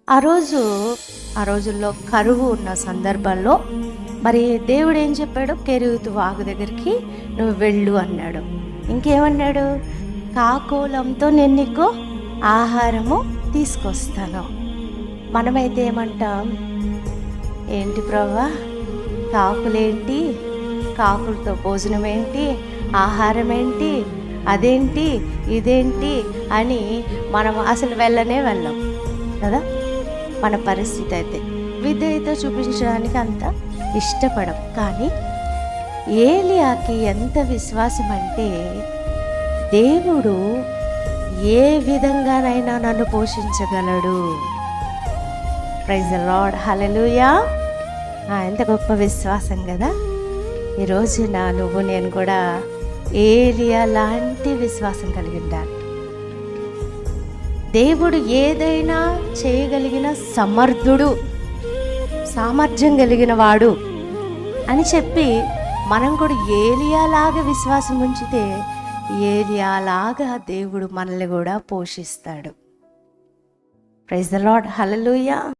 ఆ రోజు ఆ రోజుల్లో కరువు ఉన్న సందర్భాల్లో మరి దేవుడు ఏం చెప్పాడు? కెరీతు వాగు దగ్గరికి నువ్వు వెళ్ళు అన్నాడు. ఇంకేమన్నాడు? కాకోలంతో నేను నీకు ఆహారము తీసుకొస్తాను. మనమైతే ఏమంటాం? ఏంటి ప్రభా, కాకులేంటి, కాకులతో భోజనం ఏంటి, ఆహారం ఏంటి, అదేంటి ఇదేంటి అని మనం అసలు వెళ్ళం కదా. మన పరిస్థితి అయితే విధేయత చూపించడానికి అంత ఇష్టపడం. కానీ ఏలియాకి ఎంత విశ్వాసం అంటే, దేవుడు ఏ విధంగానైనా నన్ను పోషించగలడు. ప్రైజ్ ది లార్డ్, హల్లెలూయా. ఎంత గొప్ప విశ్వాసం కదా. ఈరోజు నువ్వు నేను కూడా ఏలియా లాంటి విశ్వాసం కలిగి ఉండాలి. దేవుడు ఏదైనా చేయగలిగిన సమర్థుడు, సామర్థ్యం కలిగిన వాడు అని చెప్పి మనం కూడా ఏలియాలాగా విశ్వాసం ఉంచితే ఏలియాలాగా దేవుడు మనల్ని కూడా పోషిస్తాడు. Praise the Lord, hallelujah.